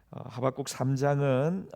하박국 3장은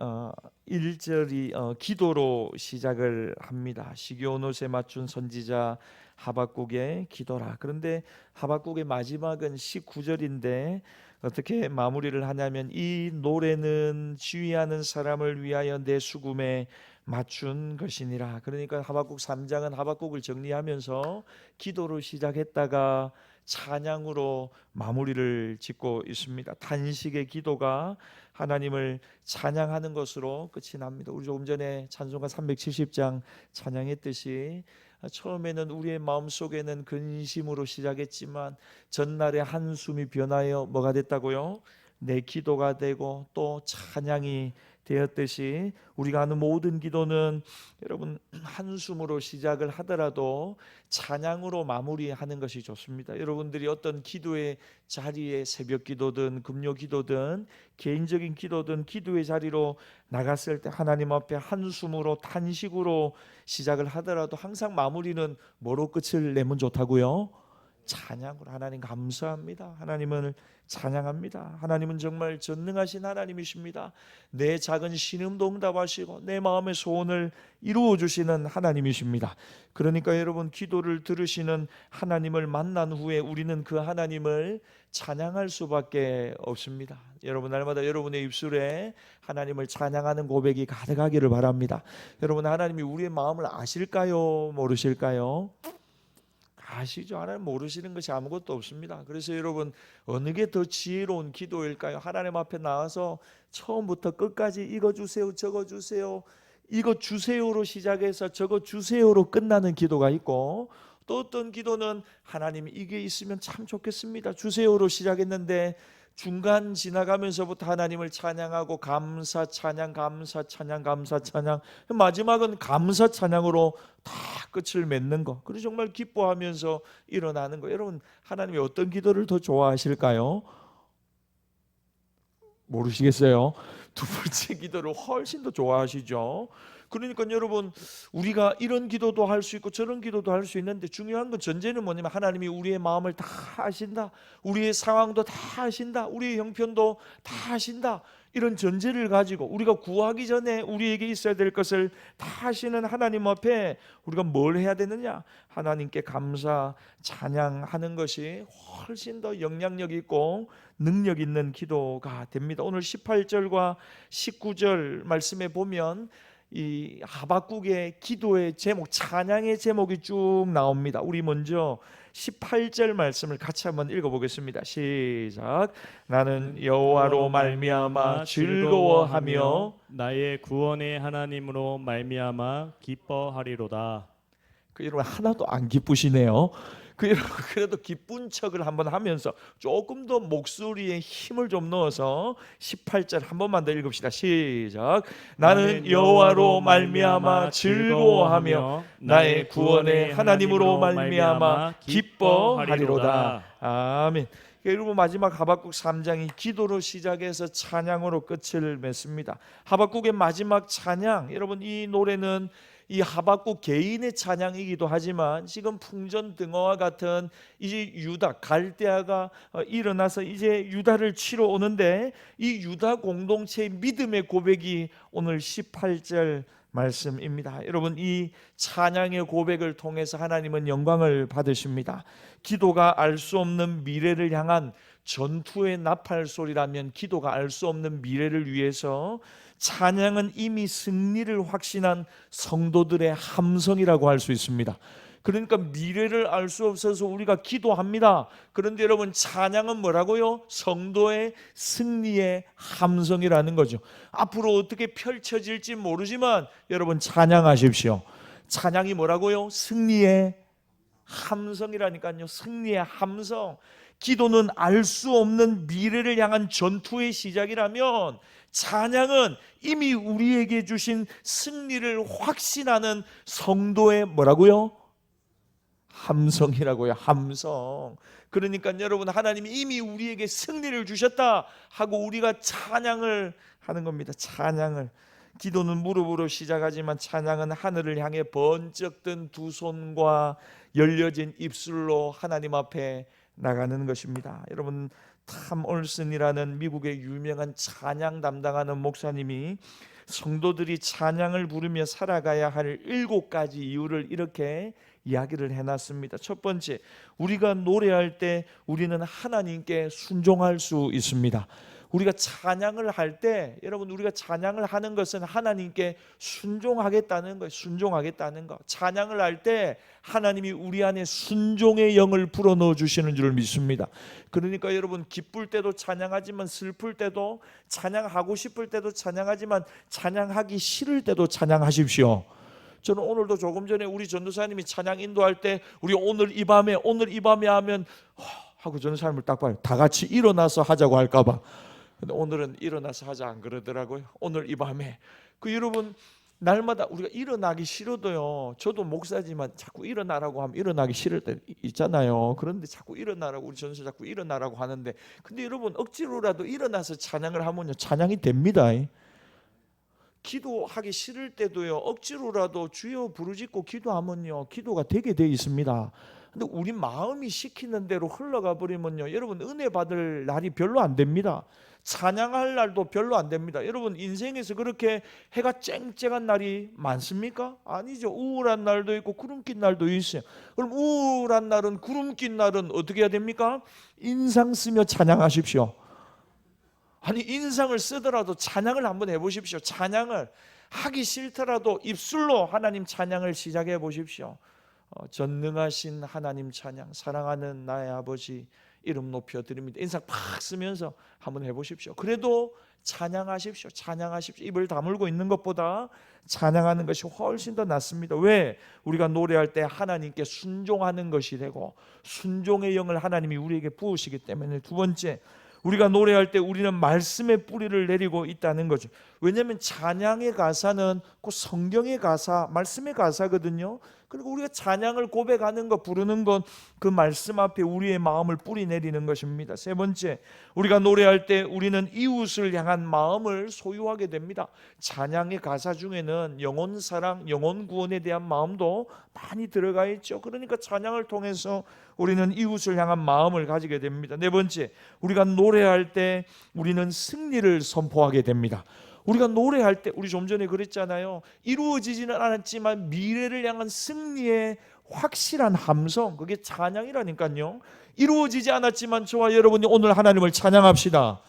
1절이 기도로 시작을 합니다. 시기온옷에 맞춘 선지자 하박국의 기도라. 그런데 하박국의 마지막은 19절인데 어떻게 마무리를 하냐면 이 노래는 지휘하는 사람을 위하여 내 수금에 맞춘 것이니라. 그러니까 하박국 3장은 하박국을 정리하면서 기도로 시작했다가 찬양으로 마무리를 짓고 있습니다. 단식의 기도가 하나님을 찬양하는 것으로 끝이 납니다. 우리 조금 전에 찬송가 370장 찬양했듯이 처음에는 우리의 마음속에는 근심으로 시작했지만 전날의 한숨이 변하여 뭐가 됐다고요? 내 기도가 되고 또 찬양이 되었듯이 우리가 하는 모든 기도는 여러분 한숨으로 시작을 하더라도 찬양으로 마무리하는 것이 좋습니다. 여러분들이 어떤 기도의 자리에 새벽 기도든 금요 기도든 개인적인 기도든 기도의 자리로 나갔을 때 하나님 앞에 한숨으로 탄식으로 시작을 하더라도 항상 마무리는 뭐로 끝을 내면 좋다고요? 찬양으로. 하나님 감사합니다. 하나님을 찬양합니다. 하나님은 정말 전능하신 하나님이십니다. 내 작은 신음도 응답하시고 내 마음의 소원을 이루어 주시는 하나님이십니다. 그러니까 여러분 기도를 들으시는 하나님을 만난 후에 우리는 그 하나님을 찬양할 수밖에 없습니다. 여러분 날마다 여러분의 입술에 하나님을 찬양하는 고백이 가득하기를 바랍니다. 여러분 하나님이 우리의 마음을 아실까요? 모르실까요? 아시죠? 하나님 모르시는 것이 아무것도 없습니다. 그래서 여러분 어느 게 더 지혜로운 기도일까요? 하나님 앞에 나와서 처음부터 끝까지 이거 주세요, 저거 주세요, 이거 주세요로 시작해서 저거 주세요로 끝나는 기도가 있고, 또 어떤 기도는 하나님 이게 있으면 참 좋겠습니다 주세요로 시작했는데 중간 지나가면서부터 하나님을 찬양하고 감사 찬양 감사 찬양 감사 찬양, 마지막은 감사 찬양으로 다 끝을 맺는 거. 그래서 정말 기뻐하면서 일어나는 거. 여러분 하나님이 어떤 기도를 더 좋아하실까요? 모르시겠어요? 두 번째 기도를 훨씬 더 좋아하시죠. 그러니까 여러분 우리가 이런 기도도 할 수 있고 저런 기도도 할 수 있는데 중요한 건 전제는 뭐냐면 하나님이 우리의 마음을 다 아신다, 우리의 상황도 다 아신다, 우리의 형편도 다 아신다, 이런 전제를 가지고 우리가 구하기 전에 우리에게 있어야 될 것을 다 아시는 하나님 앞에 우리가 뭘 해야 되느냐? 하나님께 감사 찬양하는 것이 훨씬 더 영향력 있고 능력 있는 기도가 됩니다. 오늘 18절과 19절 말씀에 보면 이 하박국의 기도의 제목, 찬양의 제목이 쭉 나옵니다. 우리 먼저 18절 말씀을 같이 한번 읽어보겠습니다. 시작. 나는 여호와로 말미암아 즐거워하며 나의 구원의 하나님으로 말미암아 기뻐하리로다. 여러분 하나도 안 기쁘시네요. 여러분 그래도 기쁜 척을 한번 하면서 조금 더 목소리에 힘을 좀 넣어서 18절 한 번만 더 읽읍시다. 시작. 나는 여호와로 말미암아 즐거워하며 나의 구원의 하나님으로 말미암아 기뻐하리로다. 아멘. 여러분 마지막 하박국 3장이 기도로 시작해서 찬양으로 끝을 맺습니다. 하박국의 마지막 찬양, 여러분 이 노래는 이 하박국 개인의 찬양이기도 하지만 지금 풍전등화와 같은 이제 유다 갈대아가 일어나서 이제 유다를 치러 오는데 이 유다 공동체의 믿음의 고백이 오늘 18절 말씀입니다. 여러분 이 찬양의 고백을 통해서 하나님은 영광을 받으십니다. 기도가 알 수 없는 미래를 향한 전투의 나팔 소리라면 기도가 알 수 없는 미래를 위해서 찬양은 이미 승리를 확신한 성도들의 함성이라고 할 수 있습니다. 그러니까 미래를 알 수 없어서 우리가 기도합니다. 그런데 여러분 찬양은 뭐라고요? 성도의 승리의 함성이라는 거죠. 앞으로 어떻게 펼쳐질지 모르지만 여러분 찬양하십시오. 찬양이 뭐라고요? 승리의 함성이라니까요. 승리의 함성. 기도는 알 수 없는 미래를 향한 전투의 시작이라면 찬양은 이미 우리에게 주신 승리를 확신하는 성도의 뭐라고요? 함성이라고요. 함성. 그러니까 여러분 하나님이 이미 우리에게 승리를 주셨다 하고 우리가 찬양을 하는 겁니다. 찬양을. 기도는 무릎으로 시작하지만 찬양은 하늘을 향해 번쩍 든 두 손과 열려진 입술로 하나님 앞에 나가는 것입니다. 여러분 탐 올슨이라는 미국의 유명한 찬양 담당하는 목사님이 성도들이 찬양을 부르며 살아가야 할 7가지 이유를 이렇게 이야기를 해놨습니다. 첫 번째, 우리가 노래할 때 우리는 하나님께 순종할 수 있습니다. 우리가 찬양을 할 때, 여러분, 우리가 찬양을 하는 것은 하나님께 순종하겠다는 거예요. 순종하겠다는 거. 찬양을 할 때 하나님이 우리 안에 순종의 영을 불어넣어 주시는 줄 믿습니다. 그러니까 여러분, 기쁠 때도 찬양하지만 슬플 때도 찬양하고 싶을 때도 찬양하지만 찬양하기 싫을 때도 찬양하십시오. 저는 오늘도 조금 전에 우리 전도사님이 찬양 인도할 때 우리 오늘 이 밤에 하면 하고 전도사님을 딱 봐요. 다 같이 일어나서 하자고 할까봐. 근데 오늘은 일어나서 하자 안 그러더라고요. 오늘 이 밤에. 여러분, 날마다 우리가 일어나기 싫어도요, 저도 목사지만 자꾸 일어나라고 하면 일어나기 싫을 때 있잖아요. 그런데 자꾸 일어나라고, 우리 전도사 자꾸 일어나라고 하는데, 근데 여러분, 억지로라도 일어나서 찬양을 하면요, 찬양이 됩니다. 기도하기 싫을 때도요, 억지로라도 주여 부르짖고 기도하면요, 기도가 되게 돼 있습니다. 근데 우리 마음이 시키는 대로 흘러가 버리면요, 여러분, 은혜 받을 날이 별로 안 됩니다. 찬양할 날도 별로 안 됩니다. 여러분, 인생에서 그렇게 해가 쨍쨍한 날이 많습니까? 아니죠. 우울한 날도 있고 구름 낀 날도 있어요. 그럼 우울한 날은, 구름 낀 날은 어떻게 해야 됩니까? 인상 쓰며 찬양하십시오. 아니, 인상을 쓰더라도 찬양을 한번 해보십시오. 찬양을 하기 싫더라도 입술로 하나님 찬양을 시작해 보십시오. 전능하신 하나님 찬양, 사랑하는 나의 아버지 이름 높여 드립니다. 인상 팍 쓰면서 한번 해보십시오. 그래도 찬양하십시오. 찬양하십시오. 입을 다물고 있는 것보다 찬양하는 것이 훨씬 더 낫습니다. 왜? 우리가 노래할 때 하나님께 순종하는 것이 되고 순종의 영을 하나님이 우리에게 부으시기 때문에. 두 번째, 우리가 노래할 때 우리는 말씀의 뿌리를 내리고 있다는 거죠. 왜냐하면 찬양의 가사는 그 성경의 가사, 말씀의 가사거든요. 그리고 우리가 찬양을 고백하는 것, 부르는 것, 그 말씀 앞에 우리의 마음을 뿌리 내리는 것입니다. 세 번째, 우리가 노래할 때 우리는 이웃을 향한 마음을 소유하게 됩니다. 찬양의 가사 중에는 영혼 사랑, 영혼 구원에 대한 마음도 많이 들어가 있죠. 그러니까 찬양을 통해서 우리는 이웃을 향한 마음을 가지게 됩니다. 네 번째, 우리가 노래할 때 우리는 승리를 선포하게 됩니다. 우리가 노래할 때, 우리 좀 전에 그랬잖아요. 이루어지지는 않았지만 미래를 향한 승리의 확실한 함성, 그게 찬양이라니까요. 이루어지지 않았지만 저와 여러분이 오늘 하나님을 찬양합시다.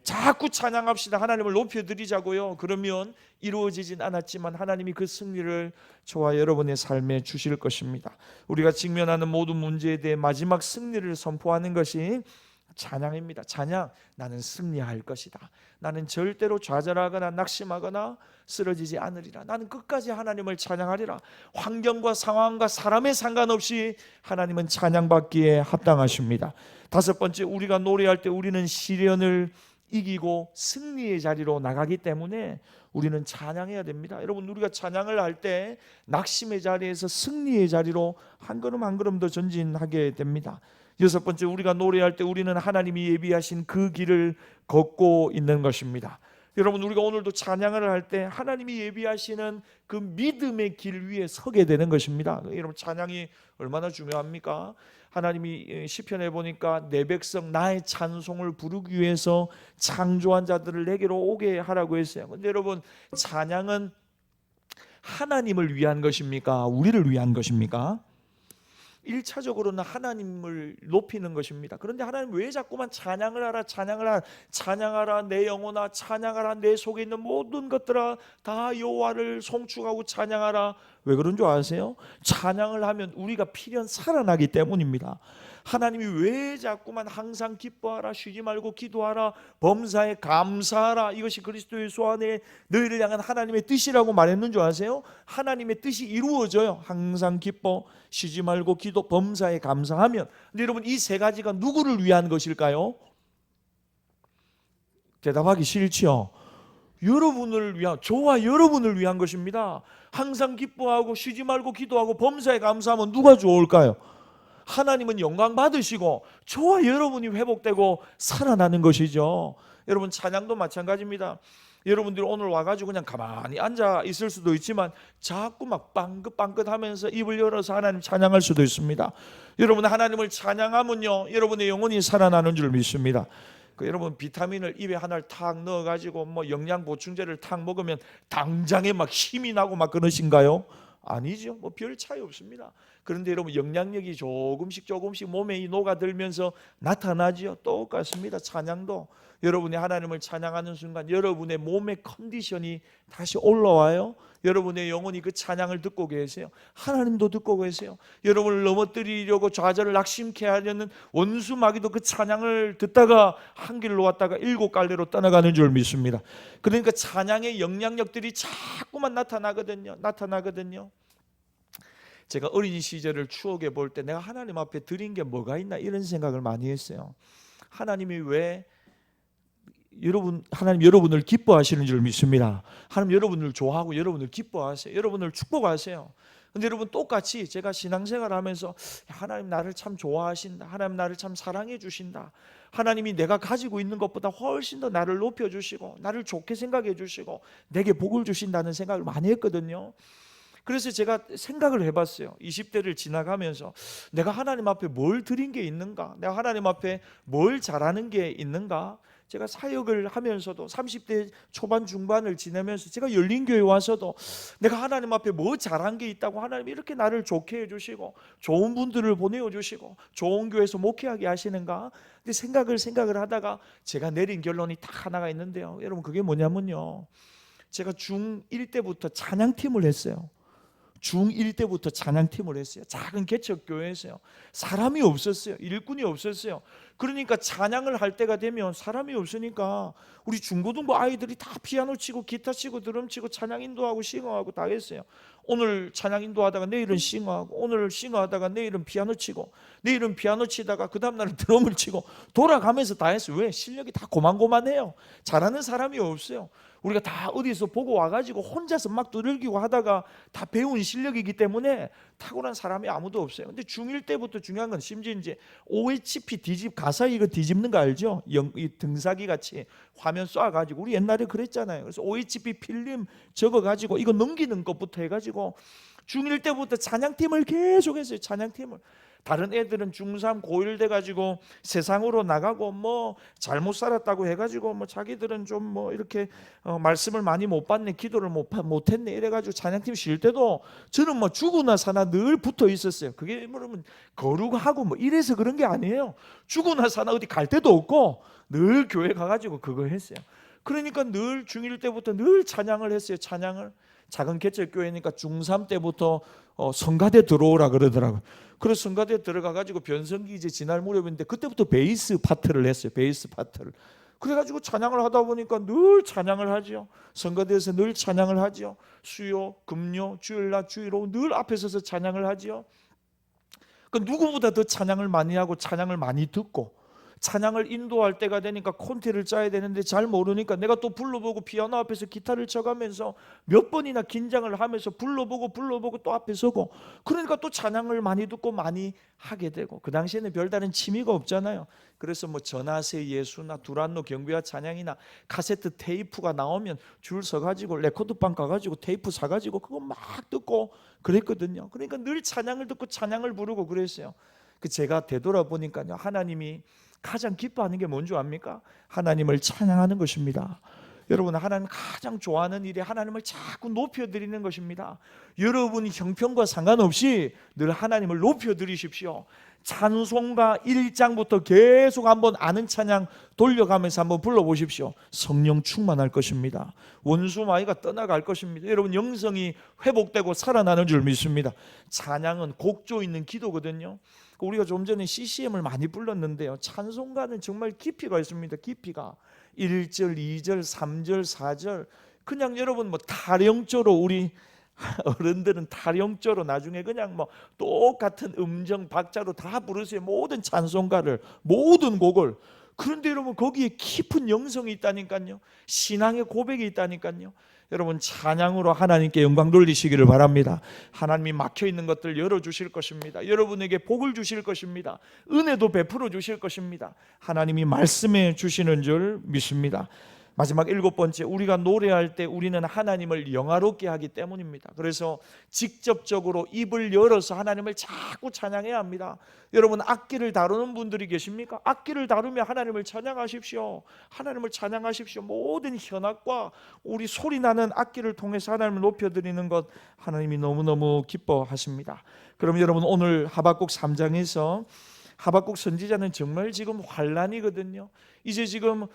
자꾸 찬양합시다. 하나님을 높여드리자고요. 그러면 이루어지진 않았지만 하나님이 그 승리를 저와 여러분의 삶에 주실 것입니다. 우리가 직면하는 모든 문제에 대해 마지막 승리를 선포하는 것이 찬양입니다. 찬양, 나는 승리할 것이다. 나는 절대로 좌절하거나 낙심하거나 쓰러지지 않으리라. 나는 끝까지 하나님을 찬양하리라. 환경과 상황과 사람에 상관없이 하나님은 찬양받기에 합당하십니다. 다섯 번째, 우리가 노래할 때 우리는 시련을 이기고 승리의 자리로 나가기 때문에 우리는 찬양해야 됩니다. 여러분, 우리가 찬양을 할 때 낙심의 자리에서 승리의 자리로 한 걸음 한 걸음 더 전진하게 됩니다. 여섯 번째, 우리가 노래할 때 우리는 하나님이 예비하신 그 길을 걷고 있는 것입니다. 여러분, 우리가 오늘도 찬양을 할 때 하나님이 예비하시는 그 믿음의 길 위에 서게 되는 것입니다. 여러분, 찬양이 얼마나 중요합니까? 하나님이 시편에 보니까 내 백성 나의 찬송을 부르기 위해서 창조한 자들을 내게로 오게 하라고 했어요. 근데 여러분, 찬양은 하나님을 위한 것입니까? 우리를 위한 것입니까? 1차적으로는 하나님을 높이는 것입니다. 그런데 하나님 왜 자꾸만 찬양을 하라, 찬양을 하라, 찬양하라 내 영혼아, 찬양하라 내 속에 있는 모든 것들아, 다 여호와를 송축하고 찬양하라. 왜 그런 줄 아세요? 찬양을 하면 우리가 필연 살아나기 때문입니다. 하나님이 왜 자꾸만 항상 기뻐하라, 쉬지 말고 기도하라, 범사에 감사하라, 이것이 그리스도 예수 안에 너희를 향한 하나님의 뜻이라고 말했는 줄 아세요? 하나님의 뜻이 이루어져요. 항상 기뻐, 쉬지 말고 기도, 범사에 감사하면. 근데 여러분, 이 세 가지가 누구를 위한 것일까요? 대답하기 싫지요. 여러분을 위한, 저와 여러분을 위한 것입니다. 항상 기뻐하고 쉬지 말고 기도하고 범사에 감사하면 누가 좋을까요? 하나님은 영광 받으시고 저와 여러분이 회복되고 살아나는 것이죠. 여러분, 찬양도 마찬가지입니다. 여러분들이 오늘 와가지고 그냥 가만히 앉아 있을 수도 있지만 자꾸 막 빵긋빵긋하면서 입을 열어서 하나님 찬양할 수도 있습니다. 여러분 하나님을 찬양하면요 여러분의 영혼이 살아나는 줄 믿습니다. 여러분 비타민을 입에 하나를 탁 넣어가지고 뭐 영양 보충제를 탁 먹으면 당장에 막 힘이 나고 막 그러신가요? 아니죠. 뭐 별 차이 없습니다. 그런데 여러분 영향력이 조금씩 몸에 녹아들면서 나타나지요. 똑같습니다. 찬양도 여러분이 하나님을 찬양하는 순간 여러분의 몸의 컨디션이 다시 올라와요. 여러분의 영혼이 그 찬양을 듣고 계세요. 하나님도 듣고 계세요. 여러분을 넘어뜨리려고 좌절을 낙심케 하려는 원수 마귀도 그 찬양을 듣다가 한 길로 왔다가 7갈래로 떠나가는 줄 믿습니다. 그러니까 찬양의 영향력들이 자꾸만 나타나거든요. 제가 어린 시절을 추억해 볼 때 내가 하나님 앞에 드린 게 뭐가 있나 이런 생각을 많이 했어요. 하나님이 왜 하나님 여러분을 기뻐하시는 줄 믿습니다. 하나님 여러분을 좋아하고 여러분을 기뻐하세요. 여러분을 축복하세요. 근데 여러분 똑같이 제가 신앙생활 하면서 하나님 나를 참 좋아하신다. 하나님 나를 참 사랑해 주신다. 하나님이 내가 가지고 있는 것보다 훨씬 더 나를 높여주시고 나를 좋게 생각해 주시고 내게 복을 주신다는 생각을 많이 했거든요. 그래서 제가 생각을 해봤어요. 20대를 지나가면서 내가 하나님 앞에 뭘 드린 게 있는가? 내가 하나님 앞에 뭘 잘하는 게 있는가? 제가 사역을 하면서도 30대 초반 중반을 지내면서 제가 열린교회 와서도 내가 하나님 앞에 뭐 잘한 게 있다고 하나님이 이렇게 나를 좋게 해주시고 좋은 분들을 보내주시고 좋은 교회에서 목회하게 하시는가? 근데 생각을 하다가 제가 내린 결론이 딱 하나가 있는데요. 여러분 그게 뭐냐면요. 제가 중1 때부터 찬양팀을 했어요. 중1 때부터 찬양팀을 했어요. 작은 개척교회에서요. 사람이 없었어요. 일꾼이 없었어요. 그러니까 찬양을 할 때가 되면 사람이 없으니까 우리 중고등부 아이들이 다 피아노 치고 기타 치고 드럼 치고 찬양 인도하고 싱어하고 다 했어요. 오늘 찬양 인도하다가 내일은 싱어하고 오늘 싱어하다가 내일은 피아노 치고 내일은 피아노 치다가 그 다음날은 드럼을 치고 돌아가면서 다 했어요. 왜? 실력이 다 고만고만해요. 잘하는 사람이 없어요. 우리가 다 어디서 보고 와가지고 혼자서 막 두들기고 하다가 다 배운 실력이기 때문에 탁월한 사람이 아무도 없어요. 근데 중1 때부터 중요한 건 심지어 이제 OHP 가사 이거 뒤집는 거 알죠? 이 등사기 같이 화면 쏴가지고 우리 옛날에 그랬잖아요. 그래서 OHP 필름 적어가지고 이거 넘기는 것부터 해가지고 중1 때부터 찬양팀을 계속했어요. 찬양팀을. 다른 애들은 중3, 고1 돼가지고 세상으로 나가고 뭐 잘못 살았다고 해가지고 뭐 자기들은 좀 뭐 이렇게 말씀을 많이 못 받네, 기도를 못했네 이래가지고 찬양팀 쉴 때도 저는 뭐 죽으나 사나 늘 붙어 있었어요. 그게 뭐냐면 거룩하고 뭐 이래서 그런 게 아니에요. 죽으나 사나 어디 갈 데도 없고 늘 교회 가가지고 그거 했어요. 그러니까 늘 중1 때부터 늘 찬양을 했어요. 찬양을. 작은 개척교회니까 중3 때부터 성가대 들어오라 그러더라고요. 그래서 성가대 들어가가지고 변성기 이제 지날 무렵인데 그때부터 베이스 파트를 했어요. 베이스 파트를. 그래가지고 찬양을 하다 보니까 늘 찬양을 하죠. 성가대에서 늘 찬양을 하죠. 수요, 금요, 주일날, 주일오후 늘 앞에 서서 찬양을 하죠. 그 누구보다 더 찬양을 많이 하고 찬양을 많이 듣고 찬양을 인도할 때가 되니까 콘티를 짜야 되는데 잘 모르니까 내가 또 불러보고 피아노 앞에서 기타를 쳐가면서 몇 번이나 긴장을 하면서 불러보고 또 앞에 서고 그러니까 또 찬양을 많이 듣고 많이 하게 되고 그 당시에는 별다른 취미가 없잖아요. 그래서 뭐 전하세 예수나 두란노 경배와 찬양이나 카세트 테이프가 나오면 줄 서가지고 레코드방 가가지고 테이프 사가지고 그거 막 듣고 그랬거든요. 그러니까 늘 찬양을 듣고 찬양을 부르고 그랬어요. 그 제가 되돌아보니까요 하나님이 가장 기뻐하는 게 뭔지 압니까? 하나님을 찬양하는 것입니다. 여러분 하나님 가장 좋아하는 일이 하나님을 자꾸 높여드리는 것입니다. 여러분 형편과 상관없이 늘 하나님을 높여드리십시오. 찬송가 1장부터 계속 한번 아는 찬양 돌려가면서 한번 불러보십시오. 성령 충만할 것입니다. 원수 마귀가 떠나갈 것입니다. 여러분 영성이 회복되고 살아나는 줄 믿습니다. 찬양은 곡조 있는 기도거든요. 우리가 좀 전에 CCM을 많이 불렀는데요. 찬송가는 정말 깊이가 있습니다. 깊이가 1절, 2절, 3절, 4절 그냥 여러분 뭐 타령조로 우리 어른들은 타령조로 나중에 그냥 뭐 똑같은 음정 박자로 다 부르세요. 모든 찬송가를 모든 곡을. 그런데 여러분 거기에 깊은 영성이 있다니까요. 신앙의 고백이 있다니까요. 여러분 찬양으로 하나님께 영광 돌리시기를 바랍니다. 하나님이 막혀있는 것들 열어주실 것입니다. 여러분에게 복을 주실 것입니다. 은혜도 베풀어 주실 것입니다. 하나님이 말씀해 주시는 줄 믿습니다. 마지막 7번째, 우리가 노래할 때 우리는 하나님을 영화롭게 하기 때문입니다. 그래서 직접적으로 입을 열어서 하나님을 자꾸 찬양해야 합니다. 여러분, 악기를 다루는 분들이 계십니까? 악기를 다루며 하나님을 찬양하십시오. 하나님을 찬양하십시오. 모든 현악과 우리 소리나는 악기를 통해서 하나님을 높여드리는 것, 하나님이 너무너무 기뻐하십니다. 그럼 여러분, 오늘 하박국 3장에서 하박국 선지자는 정말 지금 환란이거든요. 이제 지금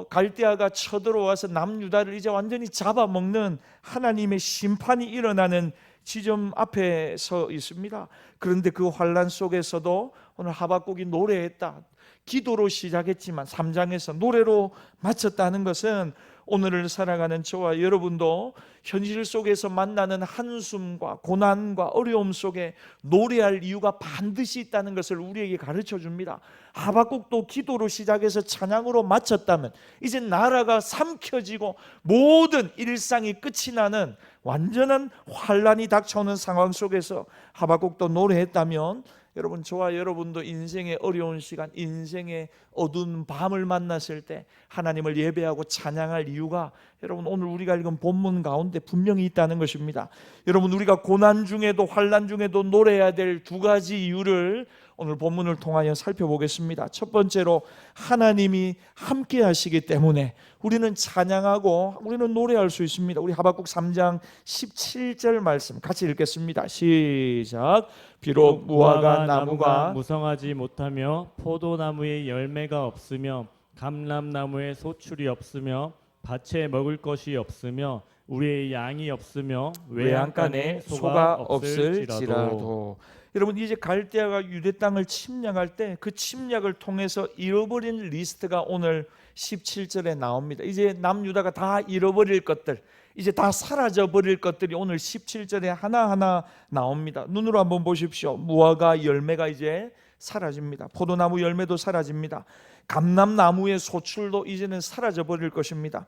갈대아가 쳐들어와서 남유다를 이제 완전히 잡아먹는 하나님의 심판이 일어나는 지점 앞에 서 있습니다. 그런데 그 환란 속에서도 오늘 하박국이 노래했다. 기도로 시작했지만 3장에서 노래로 마쳤다는 것은 오늘을 살아가는 저와 여러분도 현실 속에서 만나는 한숨과 고난과 어려움 속에 노래할 이유가 반드시 있다는 것을 우리에게 가르쳐 줍니다. 하박국도 기도로 시작해서 찬양으로 마쳤다면 이제 나라가 삼켜지고 모든 일상이 끝이 나는 완전한 환란이 닥쳐오는 상황 속에서 하박국도 노래했다면 여러분, 저와 여러분도 인생의 어려운 시간, 인생의 어두운 밤을 만났을 때 하나님을 예배하고 찬양할 이유가 여러분 오늘 우리가 읽은 본문 가운데 분명히 있다는 것입니다. 여러분, 우리가 고난 중에도 환난 중에도 노래해야 될 두 가지 이유를 오늘 본문을 통하여 살펴보겠습니다. 첫 번째로, 하나님이 함께 하시기 때문에 우리는 찬양하고 우리는 노래할 수 있습니다. 우리 하박국 3장 17절 말씀 같이 읽겠습니다. 시작. 비록 무화과 나무가 무성하지 못하며 포도나무에 열매가 없으며 감람나무에 소출이 없으며 밭에 먹을 것이 없으며 우리의 양이 없으며 외양간에 소가 없을지라도. 여러분, 이제 갈대아가 유대 땅을 침략할 때 그 침략을 통해서 잃어버린 리스트가 오늘 17절에 나옵니다. 이제 남유다가 다 잃어버릴 것들, 이제 다 사라져 버릴 것들이 오늘 17절에 하나하나 나옵니다. 눈으로 한번 보십시오. 무화과 열매가 이제 사라집니다. 포도나무 열매도 사라집니다. 감람나무의 소출도 이제는 사라져 버릴 것입니다.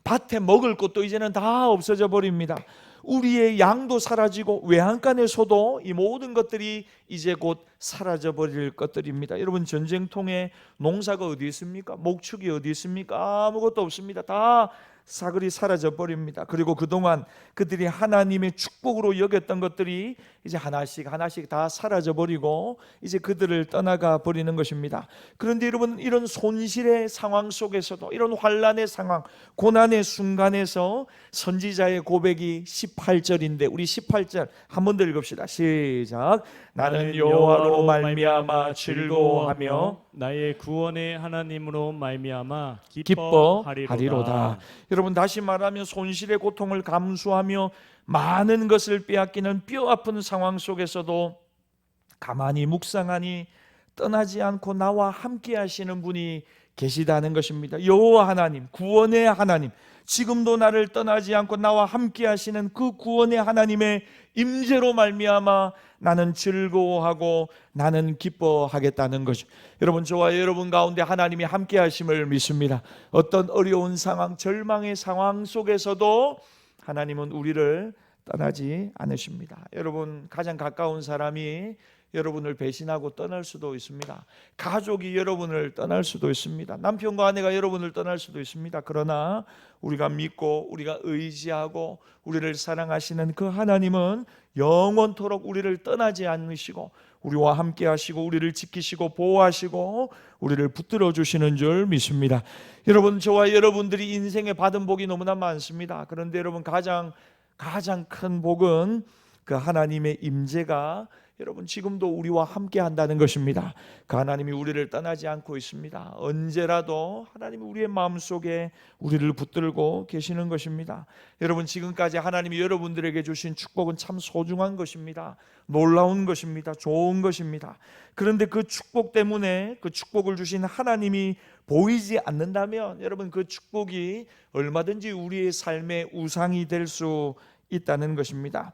밭에 먹을 것도 이제는 다 없어져 버립니다. 우리의 양도 사라지고 외양간의 소도, 이 모든 것들이 이제 곧 사라져 버릴 것들입니다. 여러분, 전쟁통에 농사가 어디 있습니까? 목축이 어디 있습니까? 아무것도 없습니다. 다 사글이 사라져 버립니다. 그리고 그동안 그들이 하나님의 축복으로 여겼던 것들이 이제 하나씩 하나씩 다 사라져 버리고 이제 그들을 떠나가 버리는 것입니다. 그런데 여러분, 이런 손실의 상황 속에서도, 이런 환란의 상황, 고난의 순간에서 선지자의 고백이 18절인데 우리 18절 한 번 더 읽읍시다. 시작. 나는 여호와로 말미암아 즐거워하며 나의 구원의 하나님으로 말미암아 기뻐하리로다. 여러분, 다시 말하면 손실의 고통을 감수하며 많은 것을 빼앗기는 뼈아픈 상황 속에서도 가만히 묵상하니 떠나지 않고 나와 함께 하시는 분이 계시다는 것입니다. 여호와 하나님, 구원의 하나님, 지금도 나를 떠나지 않고 나와 함께 하시는 그 구원의 하나님의 임재로 말미암아 나는 즐거워하고 나는 기뻐하겠다는 것이, 여러분, 저와 여러분 가운데 하나님이 함께 하심을 믿습니다. 어떤 어려운 상황, 절망의 상황 속에서도 하나님은 우리를 떠나지 않으십니다. 여러분, 가장 가까운 사람이 여러분을 배신하고 떠날 수도 있습니다. 가족이 여러분을 떠날 수도 있습니다. 남편과 아내가 여러분을 떠날 수도 있습니다. 그러나 우리가 믿고 우리가 의지하고 우리를 사랑하시는 그 하나님은 영원토록 우리를 떠나지 않으시고 우리와 함께 하시고 우리를 지키시고 보호하시고 우리를 붙들어 주시는 줄 믿습니다. 여러분, 저와 여러분들이 인생에 받은 복이 너무나 많습니다. 그런데 여러분, 가장 큰 복은 그 하나님의 임재가 여러분 지금도 우리와 함께 한다는 것입니다. 그 하나님이 우리를 떠나지 않고 있습니다. 언제라도 하나님이 우리의 마음속에 우리를 붙들고 계시는 것입니다. 여러분, 지금까지 하나님이 여러분들에게 주신 축복은 참 소중한 것입니다. 놀라운 것입니다. 좋은 것입니다. 그런데 그 축복 때문에, 그 축복을 주신 하나님이 보이지 않는다면 여러분, 그 축복이 얼마든지 우리의 삶의 우상이 될 수 있다는 것입니다.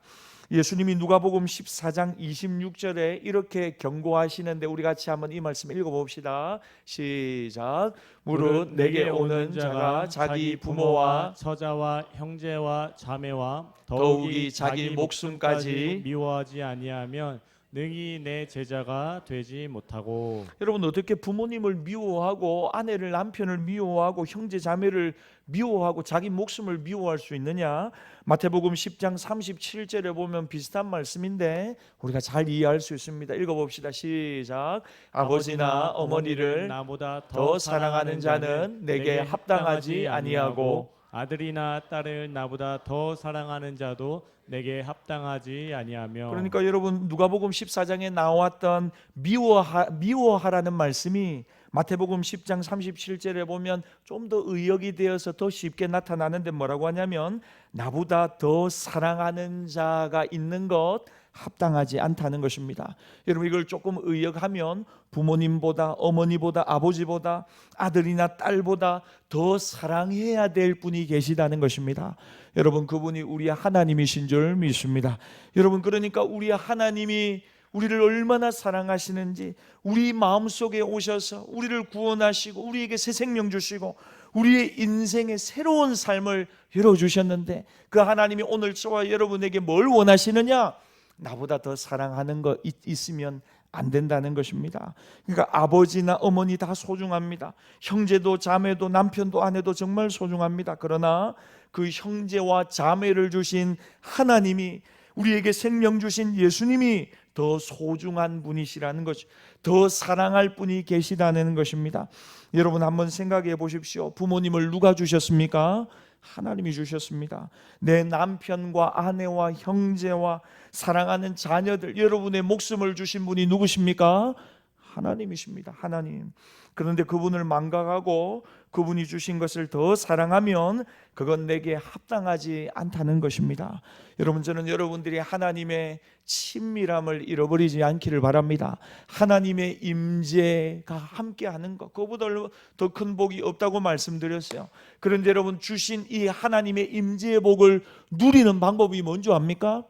예수님이 누가복음 14장 26절에 이렇게 경고하시는데 우리 같이 한번 이 말씀 읽어봅시다. 시작. 무릇 내게 오는 자가 자기 부모와 처자와 형제와 자매와 더욱이 자기 목숨까지 미워하지 아니하면 능히 내 제자가 되지 못하고. 여러분, 어떻게 부모님을 미워하고 아내를, 남편을 미워하고 형제 자매를 미워하고 자기 목숨을 미워할 수 있느냐? 마태복음 10장 37절에 보면 비슷한 말씀인데 우리가 잘 이해할 수 있습니다. 읽어봅시다. 시작. 아버지나 어머니를 나보다 더 사랑하는 자는 내게 합당하지 아니하고 아들이나 딸을 나보다 더 사랑하는 자도 내게 합당하지 아니하며. 그러니까 여러분, 누가복음 14장에 나왔던 미워하라는 말씀이 마태복음 10장 37절에 보면 좀 더 의역이 되어서 더 쉽게 나타나는데 뭐라고 하냐면 나보다 더 사랑하는 자가 있는 것 합당하지 않다는 것입니다. 여러분, 이걸 조금 의역하면 부모님보다, 어머니보다, 아버지보다, 아들이나 딸보다 더 사랑해야 될 분이 계시다는 것입니다. 여러분, 그분이 우리 하나님이신 줄 믿습니다. 여러분, 그러니까 우리 하나님이 우리를 얼마나 사랑하시는지, 우리 마음속에 오셔서 우리를 구원하시고 우리에게 새 생명 주시고 우리의 인생의 새로운 삶을 열어주셨는데, 그 하나님이 오늘 저와 여러분에게 뭘 원하시느냐? 나보다 더 사랑하는 거 있으면 안 된다는 것입니다. 그러니까 아버지나 어머니 다 소중합니다. 형제도 자매도 남편도 아내도 정말 소중합니다. 그러나 그 형제와 자매를 주신 하나님이, 우리에게 생명 주신 예수님이 더 소중한 분이시라는 것, 더 사랑할 분이 계시다는 것입니다. 여러분, 한번 생각해 보십시오. 부모님을 누가 주셨습니까? 하나님이 주셨습니다. 내 남편과 아내와 형제와 사랑하는 자녀들, 여러분의 목숨을 주신 분이 누구십니까? 하나님이십니다. 하나님. 그런데 그분을 망각하고 그분이 주신 것을 더 사랑하면 그건 내게 합당하지 않다는 것입니다. 여러분, 저는 여러분들이 하나님의 친밀함을 잃어버리지 않기를 바랍니다. 하나님의 임재가 함께하는 것, 그보다 더 큰 복이 없다고 말씀드렸어요. 그런데 여러분, 주신 이 하나님의 임재의 복을 누리는 방법이 뭔지 압니까?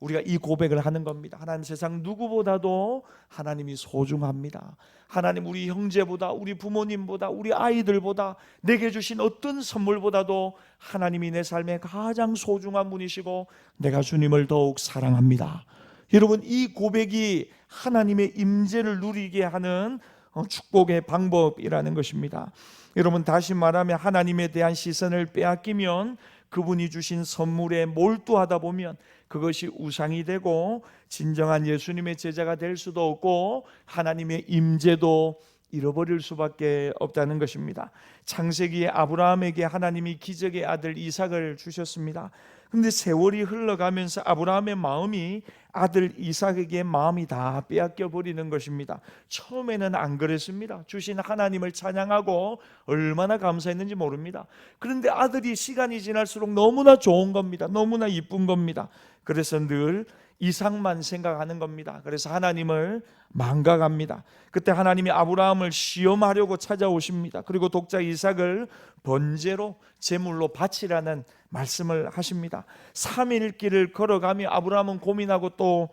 우리가 이 고백을 하는 겁니다. 하나님, 세상 누구보다도 하나님이 소중합니다. 하나님, 우리 형제보다, 우리 부모님보다, 우리 아이들보다, 내게 주신 어떤 선물보다도 하나님이 내 삶에 가장 소중한 분이시고 내가 주님을 더욱 사랑합니다. 여러분, 이 고백이 하나님의 임재를 누리게 하는 축복의 방법이라는 것입니다. 여러분, 다시 말하면 하나님에 대한 시선을 빼앗기면, 그분이 주신 선물에 몰두하다 보면 그것이 우상이 되고 진정한 예수님의 제자가 될 수도 없고 하나님의 임재도 잃어버릴 수밖에 없다는 것입니다. 창세기에 아브라함에게 하나님이 기적의 아들 이삭을 주셨습니다. 그런데 세월이 흘러가면서 아브라함의 마음이 아들 이삭에게 마음이 다 빼앗겨 버리는 것입니다. 처음에는 안 그랬습니다. 주신 하나님을 찬양하고 얼마나 감사했는지 모릅니다. 그런데 아들이 시간이 지날수록 너무나 좋은 겁니다. 너무나 이쁜 겁니다. 그래서 늘 이삭만 생각하는 겁니다. 그래서 하나님을 망각합니다. 그때 하나님이 아브라함을 시험하려고 찾아오십니다. 그리고 독자 이삭을 번제로 제물로 바치라는 말씀을 하십니다. 3일 길을 걸어가며 아브라함은 고민하고 또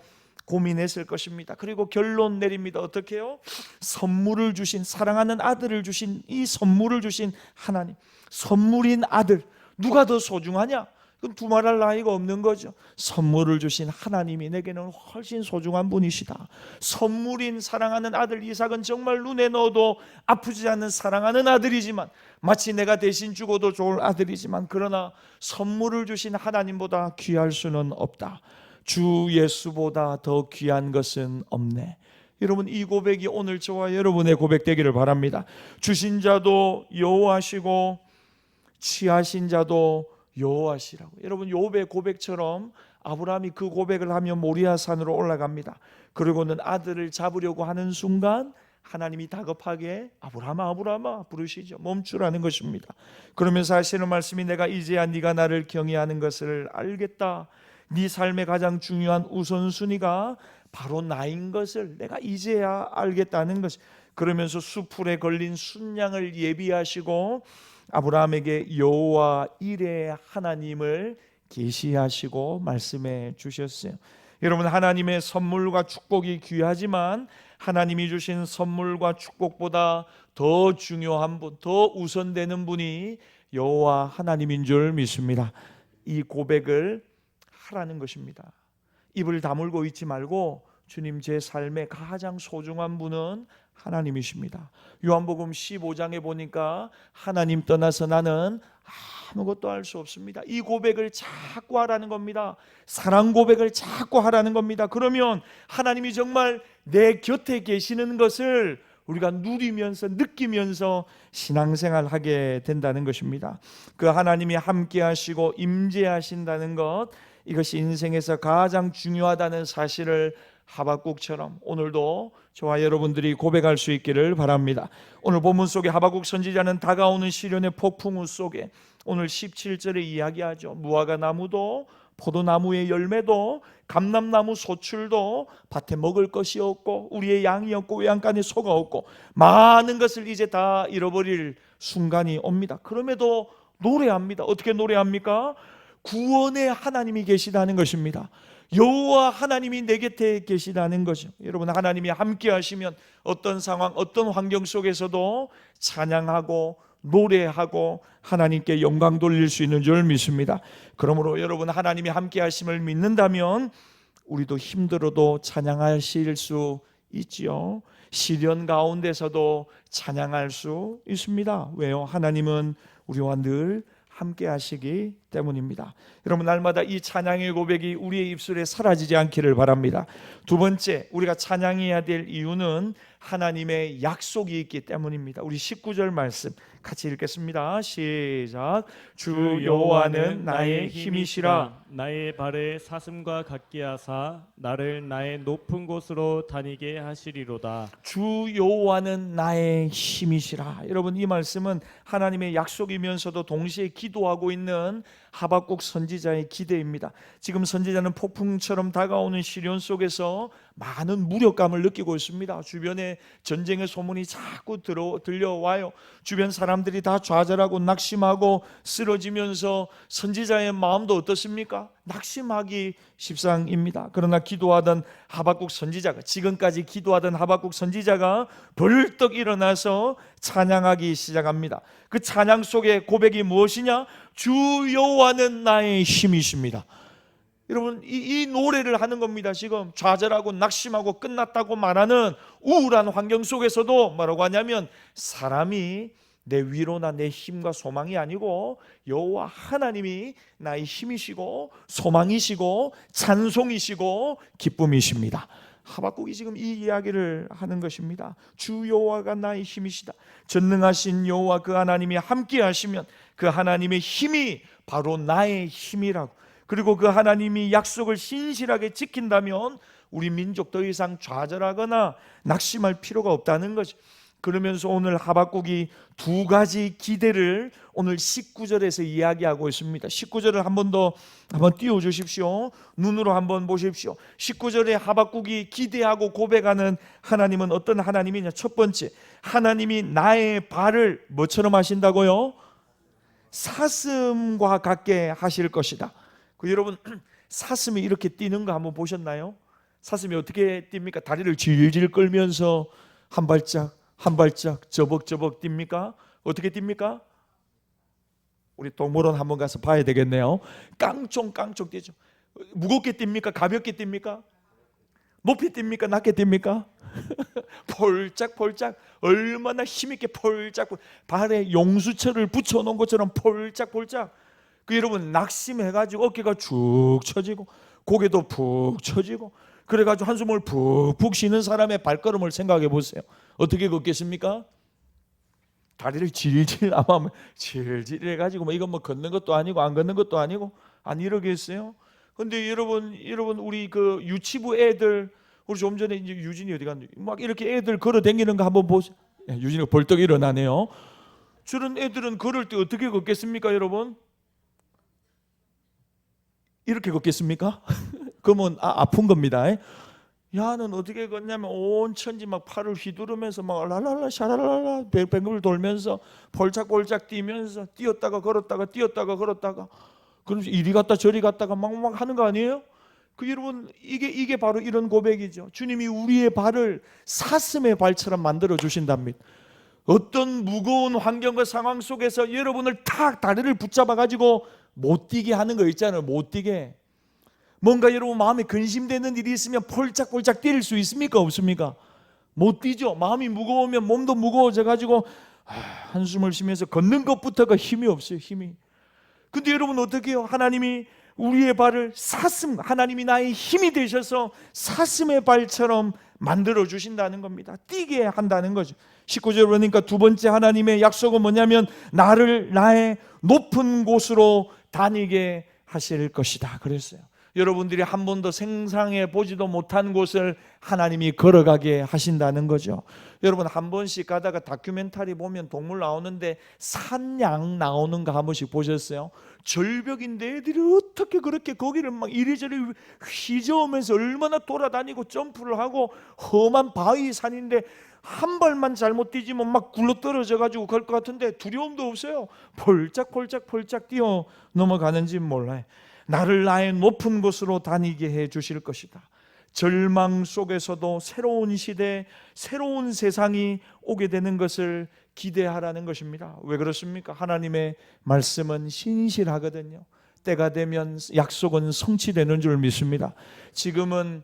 고민했을 것입니다. 그리고 결론 내립니다. 어떻게 해요? 선물을 주신, 사랑하는 아들을 주신, 이 선물을 주신 하나님, 선물인 아들, 누가 더 소중하냐? 그건 두말할 나위가 없는 거죠. 선물을 주신 하나님이 내게는 훨씬 소중한 분이시다. 선물인 사랑하는 아들 이삭은 정말 눈에 넣어도 아프지 않는 사랑하는 아들이지만, 마치 내가 대신 죽어도 좋을 아들이지만, 그러나 선물을 주신 하나님보다 귀할 수는 없다. 주 예수보다 더 귀한 것은 없네. 여러분, 이 고백이 오늘 저와 여러분의 고백 되기를 바랍니다. 주신 자도 여호와시고 취하신 자도 여호와시라고. 여러분, 욥의 고백처럼 아브라함이 그 고백을 하며 모리아 산으로 올라갑니다. 그리고는 아들을 잡으려고 하는 순간 하나님이 다급하게 아브라함아 아브라함아 부르시죠. 멈추라는 것입니다. 그러면서 하시는 말씀이, 내가 이제야 네가 나를 경외하는 것을 알겠다. 네 삶의 가장 중요한 우선순위가 바로 나인 것을 내가 이제야 알겠다는 것. 그러면서 수풀에 걸린 순양을 예비하시고 아브라함에게 여호와 이레 하나님을 계시하시고 말씀해 주셨어요. 여러분, 하나님의 선물과 축복이 귀하지만 하나님이 주신 선물과 축복보다 더 중요한 분, 더 우선되는 분이 여호와 하나님인 줄 믿습니다. 이 고백을 하라는 것입니다. 입을 다물고 있지 말고 주님, 제 삶의 가장 소중한 분은 하나님이십니다. 요한복음 15장에 보니까 하나님 떠나서 나는 아무것도 할 수 없습니다. 이 고백을 자꾸 하라는 겁니다. 사랑 고백을 자꾸 하라는 겁니다. 그러면 하나님이 정말 내 곁에 계시는 것을 우리가 누리면서 느끼면서 신앙생활 하게 된다는 것입니다. 그 하나님이 함께 하시고 임재하신다는 것, 이것이 인생에서 가장 중요하다는 사실을 하박국처럼 오늘도 저와 여러분들이 고백할 수 있기를 바랍니다. 오늘 본문 속에 하박국 선지자는 다가오는 시련의 폭풍우 속에 오늘 17절에 이야기하죠. 무화과 나무도 포도나무의 열매도 감람나무 소출도 밭에 먹을 것이 없고 우리의 양이 없고 외양간에 소가 없고 많은 것을 이제 다 잃어버릴 순간이 옵니다. 그럼에도 노래합니다. 어떻게 노래합니까? 구원의 하나님이 계시다는 것입니다. 여호와 하나님이 내 곁에 계시다는 거죠. 여러분, 하나님이 함께 하시면 어떤 상황, 어떤 환경 속에서도 찬양하고 노래하고 하나님께 영광 돌릴 수 있는 줄 믿습니다. 그러므로 여러분, 하나님이 함께 하심을 믿는다면 우리도 힘들어도 찬양하실 수 있지요. 시련 가운데서도 찬양할 수 있습니다. 왜요? 하나님은 우리와 늘 함께 하시기 때문입니다. 여러분, 날마다 이 찬양의 고백이 우리의 입술에 사라지지 않기를 바랍니다. 두 번째, 우리가 찬양해야 될 이유는 하나님의 약속이 있기 때문입니다. 우리 19절 말씀 같이 읽겠습니다. 시작. 주 여호와는 나의 힘이시라. 나의 발을 사슴과 같게 하사 나를 나의 높은 곳으로 다니게 하시리로다. 주 여호와는 나의 힘이시라. 여러분, 이 말씀은 하나님의 약속이면서도 동시에 기도하고 있는 하박국 선지자의 기대입니다. 지금 선지자는 폭풍처럼 다가오는 시련 속에서 많은 무력감을 느끼고 있습니다. 주변에 전쟁의 소문이 자꾸 들려와요. 주변 사람들이 다 좌절하고 낙심하고 쓰러지면서 선지자의 마음도 어떻습니까? 낙심하기 십상입니다. 그러나 기도하던 하박국 선지자가, 지금까지 기도하던 하박국 선지자가 벌떡 일어나서 찬양하기 시작합니다. 그 찬양 속의 고백이 무엇이냐? 주 여호와는 나의 힘이십니다. 여러분, 이 노래를 하는 겁니다. 지금 좌절하고 낙심하고 끝났다고 말하는 우울한 환경 속에서도 뭐라고 하냐면, 사람이 내 위로나 내 힘과 소망이 아니고 여호와 하나님이 나의 힘이시고 소망이시고 찬송이시고 기쁨이십니다. 하박국이 지금 이 이야기를 하는 것입니다. 주 여호와가 나의 힘이시다. 전능하신 여호와 그 하나님이 함께 하시면 그 하나님의 힘이 바로 나의 힘이라고, 그리고 그 하나님이 약속을 신실하게 지킨다면 우리 민족 더 이상 좌절하거나 낙심할 필요가 없다는 거죠. 그러면서 오늘 하박국이 두 가지 기대를 오늘 19절에서 이야기하고 있습니다. 19절을 한번 띄워주십시오. 눈으로 한번 보십시오. 19절에 하박국이 기대하고 고백하는 하나님은 어떤 하나님이냐? 첫 번째, 하나님이 나의 발을 뭐처럼 하신다고요? 사슴과 같게 하실 것이다. 여러분, 사슴이 이렇게 뛰는 거 한번 보셨나요? 사슴이 어떻게 뜁니까? 다리를 질질 끌면서 한 발짝 한 발짝 저벅저벅 뜁니까? 어떻게 뜁니까? 우리 동물원 한번 가서 봐야 되겠네요. 깡총깡총 뛰죠. 무겁게 뜁니까? 가볍게 뜁니까? 높이 뜁니까? 낮게 뜁니까? 폴짝폴짝, 얼마나 힘있게 폴짝, 발에 용수철을 붙여놓은 것처럼 폴짝폴짝. 여러분, 낙심해가지고 어깨가 축 처지고 고개도 푹 처지고 그래가지고 한숨을 푹푹 쉬는 사람의 발걸음을 생각해 보세요. 어떻게 걷겠습니까? 다리를 질질 아마 질질 해가지고 뭐 이건 뭐 걷는 것도 아니고 안 걷는 것도 아니고 안 이러겠어요? 근데 여러분 우리 그 유치부 애들, 우리 좀 전에 이제 유진이 어디 갔는지 막 이렇게 애들 걸어 다니는 거 한번 보세요. 유진이가 벌떡 일어나네요. 저런 애들은 걸을 때 어떻게 걷겠습니까, 여러분? 이렇게 걷겠습니까? 그러면 아픈 겁니다. 야는 어떻게 걷냐면 온 천지 막 팔을 휘두르면서 막 랄랄라 샤랄랄라 뱅글뱅글 돌면서 폴짝폴짝 뛰면서 뛰었다가 걸었다가 뛰었다가 걸었다가 그러면서 이리 갔다 저리 갔다가 막 하는 거 아니에요? 여러분, 이게 바로 이런 고백이죠. 주님이 우리의 발을 사슴의 발처럼 만들어 주신답니다. 어떤 무거운 환경과 상황 속에서 여러분을 탁 다리를 붙잡아 가지고 못 뛰게 하는 거 있잖아요. 못 뛰게 뭔가 여러분 마음에 근심되는 일이 있으면 폴짝폴짝 뛸 수 있습니까? 없습니까? 못 뛰죠. 마음이 무거우면 몸도 무거워져 가지고 한숨을 쉬면서 걷는 것부터가 힘이 없어요. 힘이. 근데 여러분 어떻게 해요? 하나님이 우리의 발을 사슴, 하나님이 나의 힘이 되셔서 사슴의 발처럼 만들어 주신다는 겁니다. 뛰게 한다는 거죠. 19절 그러니까 두 번째 하나님의 약속은 뭐냐면 나를 나의 높은 곳으로 다니게 하실 것이다 그랬어요. 여러분들이 한 번도 생상해 보지도 못한 곳을 하나님이 걸어가게 하신다는 거죠. 여러분 한 번씩 가다가 다큐멘터리 보면 동물 나오는데 산양 나오는 거 한 번씩 보셨어요? 절벽인데 애들이 어떻게 그렇게 거기를 막 이리저리 휘저으면서 얼마나 돌아다니고 점프를 하고 험한 바위 산인데 한 발만 잘못 뛰지면 막 굴러떨어져 가지고 갈 것 같은데 두려움도 없어요. 폴짝폴짝 뛰어 넘어가는지 몰라요. 나를 나의 높은 곳으로 다니게 해 주실 것이다. 절망 속에서도 새로운 시대, 새로운 세상이 오게 되는 것을 기대하라는 것입니다. 왜 그렇습니까? 하나님의 말씀은 신실하거든요. 때가 되면 약속은 성취되는 줄 믿습니다. 지금은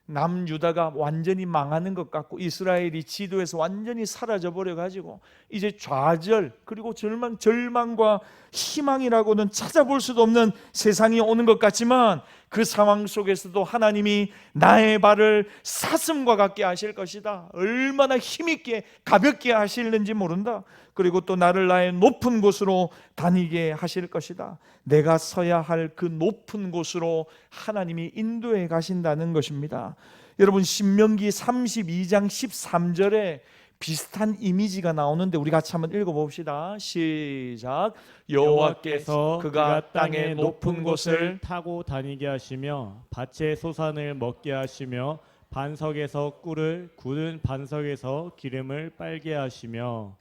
남유다가 완전히 망하는 것 같고 이스라엘이 지도에서 완전히 사라져 버려 가지고 이제 좌절 그리고 절망과 희망이라고는 찾아볼 수도 없는 세상이 오는 것 같지만 그 상황 속에서도 하나님이 나의 발을 사슴과 같게 하실 것이다. 얼마나 힘있게 가볍게 하실는지 모른다. 그리고 또 나를 나의 높은 곳으로 다니게 하실 것이다. 내가 서야 할 그 높은 곳으로 하나님이 인도해 가신다는 것입니다. 여러분 신명기 32장 13절에 비슷한 이미지가 나오는데 우리 같이 한번 읽어봅시다. 시작. 여호와께서 그가 땅의 높은 곳을 타고 다니게 하시며 밭의 소산을 먹게 하시며 반석에서 꿀을 굳은 반석에서 기름을 빨게 하시며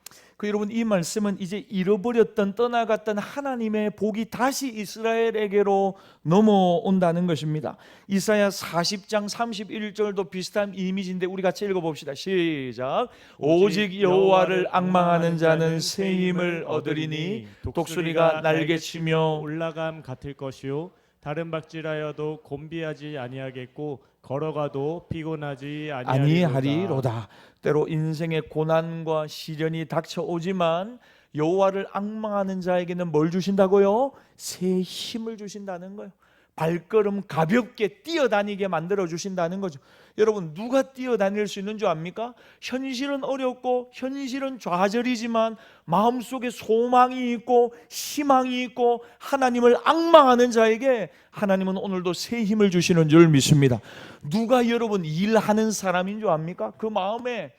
여러분 이 말씀은 이제 잃어버렸던 떠나갔던 하나님의 복이 다시 이스라엘에게로 넘어온다는 것입니다. 이사야 40장 31절도 비슷한 이미지인데 우리 같이 읽어봅시다. 시작. 오직 여호와를 앙망하는 자는 새 힘을 얻으리니 독수리가 날개치며 올라감 같을 것이요 다른 박질하여도 곤비하지 아니하겠고 걸어가도 피곤하지 아니하리로다. 때로 인생의 고난과 시련이 닥쳐오지만 여호와를 앙망하는 자에게는 뭘 주신다고요? 새 힘을 주신다는 거예요. 발걸음 가볍게 뛰어다니게 만들어 주신다는 거죠. 여러분 누가 뛰어다닐 수 있는 줄 압니까? 현실은 어렵고 현실은 좌절이지만 마음속에 소망이 있고 희망이 있고 하나님을 앙망하는 자에게 하나님은 오늘도 새 힘을 주시는 줄 믿습니다. 누가 여러분 일하는 사람인 줄 압니까? 그 마음에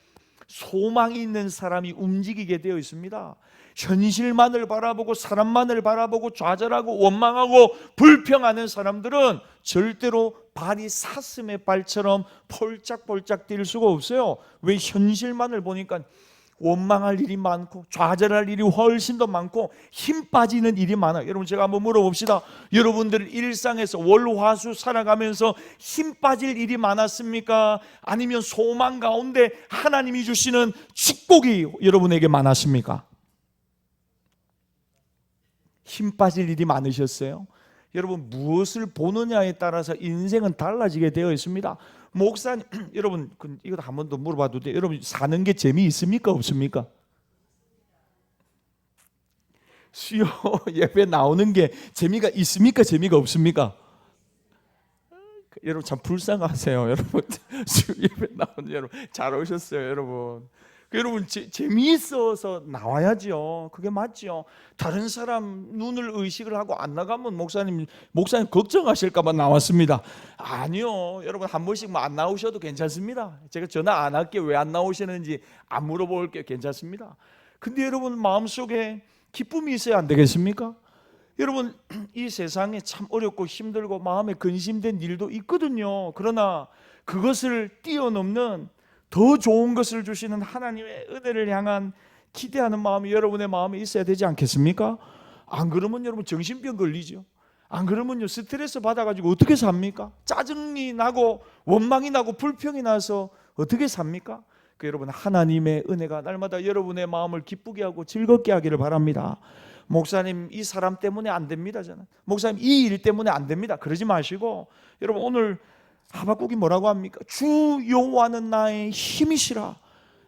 소망이 있는 사람이 움직이게 되어 있습니다. 현실만을 바라보고 사람만을 바라보고 좌절하고 원망하고 불평하는 사람들은 절대로 발이 사슴의 발처럼 폴짝폴짝 뛸 수가 없어요. 왜? 현실만을 보니까 원망할 일이 많고 좌절할 일이 훨씬 더 많고 힘 빠지는 일이 많아요. 여러분 제가 한번 물어봅시다. 여러분들 일상에서 월화수 살아가면서 힘 빠질 일이 많았습니까? 아니면 소망 가운데 하나님이 주시는 축복이 여러분에게 많았습니까? 힘 빠질 일이 많으셨어요? 여러분 무엇을 보느냐에 따라서 인생은 달라지게 되어 있습니다. 목사님 여러분 이거 한 번 더 물어봐도 돼요. 여러분 사는 게 재미있습니까? 없습니까? 수요 예배 나오는 게 재미가 있습니까? 재미가 없습니까? 여러분 참 불쌍하세요. 여러분 수요 예배 나오는 여러분 잘 오셨어요. 여러분 여러분 재미있어서 나와야죠. 그게 맞죠. 다른 사람 눈을 의식을 하고 안 나가면 목사님 걱정하실까 봐 나왔습니다. 아니요. 여러분 한 번씩 안 나오셔도 괜찮습니다. 제가 전화 안 할게요. 왜 안 나오시는지 안 물어볼게요. 괜찮습니다. 근데 여러분 마음속에 기쁨이 있어야 안 되겠습니까? 여러분 이 세상에 참 어렵고 힘들고 마음에 근심된 일도 있거든요. 그러나 그것을 뛰어넘는 더 좋은 것을 주시는 하나님의 은혜를 향한 기대하는 마음이 여러분의 마음에 있어야 되지 않겠습니까? 안 그러면 여러분 정신병 걸리죠. 안 그러면요 스트레스 받아가지고 어떻게 삽니까? 짜증이 나고 원망이 나고 불평이 나서 어떻게 삽니까? 여러분 하나님의 은혜가 날마다 여러분의 마음을 기쁘게 하고 즐겁게 하기를 바랍니다. 목사님 이 사람 때문에 안 됩니다. 저는 목사님 이 일 때문에 안 됩니다. 그러지 마시고 여러분 오늘 하박국이 뭐라고 합니까? 주 여호와는 나의 힘이시라.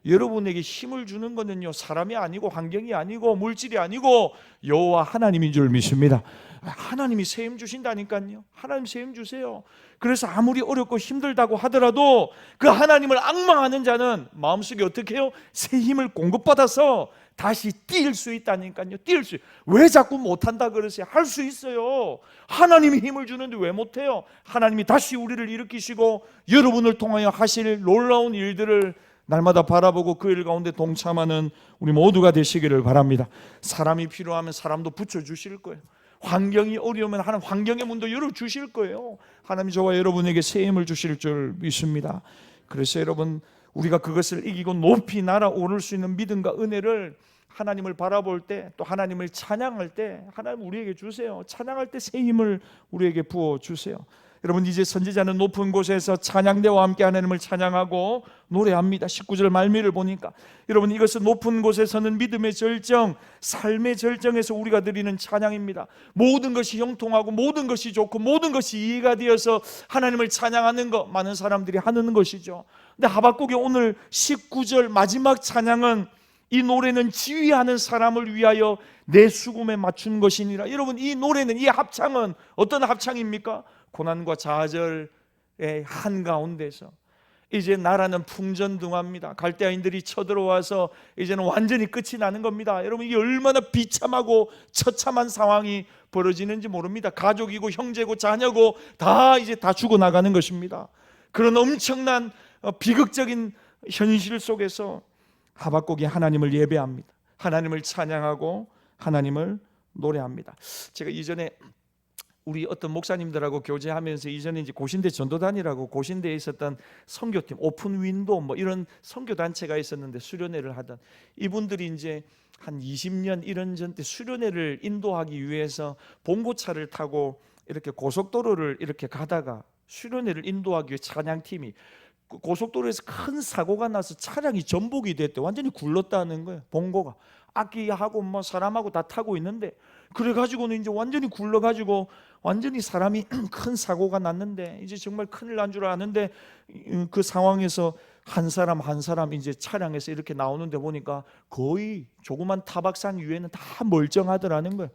여러분에게 힘을 주는 것은요 사람이 아니고 환경이 아니고 물질이 아니고 여호와 하나님인 줄 믿습니다. 하나님이 새 힘 주신다니까요. 하나님 새 힘 주세요. 그래서 아무리 어렵고 힘들다고 하더라도 그 하나님을 앙망하는 자는 마음속에 어떻게 해요? 새 힘을 공급받아서 다시 뛸 수 있다니까요. 뛸 수. 왜 자꾸 못한다 그러세요? 할 수 있어요. 하나님이 힘을 주는데 왜 못해요? 하나님이 다시 우리를 일으키시고 여러분을 통하여 하실 놀라운 일들을 날마다 바라보고 그 일 가운데 동참하는 우리 모두가 되시기를 바랍니다. 사람이 필요하면 사람도 붙여주실 거예요. 환경이 어려우면 하나님 환경의 문도 열어주실 거예요. 하나님 저와 여러분에게 새 힘을 주실 줄 믿습니다. 그래서 여러분 우리가 그것을 이기고 높이 날아오를 수 있는 믿음과 은혜를 하나님을 바라볼 때 또 하나님을 찬양할 때 하나님 우리에게 주세요. 찬양할 때 새 힘을 우리에게 부어주세요. 여러분 이제 선지자는 높은 곳에서 찬양대와 함께 하나님을 찬양하고 노래합니다. 19절 말미를 보니까 여러분 이것은 높은 곳에서는 믿음의 절정, 삶의 절정에서 우리가 드리는 찬양입니다. 모든 것이 형통하고 모든 것이 좋고 모든 것이 이해가 되어서 하나님을 찬양하는 것 많은 사람들이 하는 것이죠. 근데 하박국의 오늘 19절 마지막 찬양은 이 노래는 지휘하는 사람을 위하여 내 수금에 맞춘 것이니라. 여러분 이 노래는 이 합창은 어떤 합창입니까? 고난과 좌절의 한가운데서 이제 나라는 풍전등화입니다. 갈대아인들이 쳐들어와서 이제는 완전히 끝이 나는 겁니다. 여러분 이게 얼마나 비참하고 처참한 상황이 벌어지는지 모릅니다. 가족이고 형제고 자녀고 다 이제 다 죽어나가는 것입니다. 그런 엄청난 비극적인 현실 속에서 하박국이 하나님을 예배합니다. 하나님을 찬양하고 하나님을 노래합니다. 제가 이전에 우리 어떤 목사님들하고 교제하면서 이전에 이제 고신대 전도단이라고 고신대에 있었던 선교팀 오픈 윈도우 뭐 이런 선교 단체가 있었는데 수련회를 하던 이분들이 이제 한 20년 이런 전 때 수련회를 인도하기 위해서 봉고차를 타고 이렇게 고속도로를 이렇게 가다가 수련회를 인도하기 위해 찬양팀이 고속도로에서 큰 사고가 나서 차량이 전복이 됐대. 완전히 굴렀다는 거예요. 봉고가 악기하고 뭐 사람하고 다 타고 있는데 그래가지고는 이제 완전히 굴러가지고 완전히 사람이 큰 사고가 났는데 이제 정말 큰일 난 줄 아는데 그 상황에서 한 사람 한 사람 이제 차량에서 이렇게 나오는데 보니까 거의 조그만 타박상 위에는 다 멀쩡하더라는 거예요.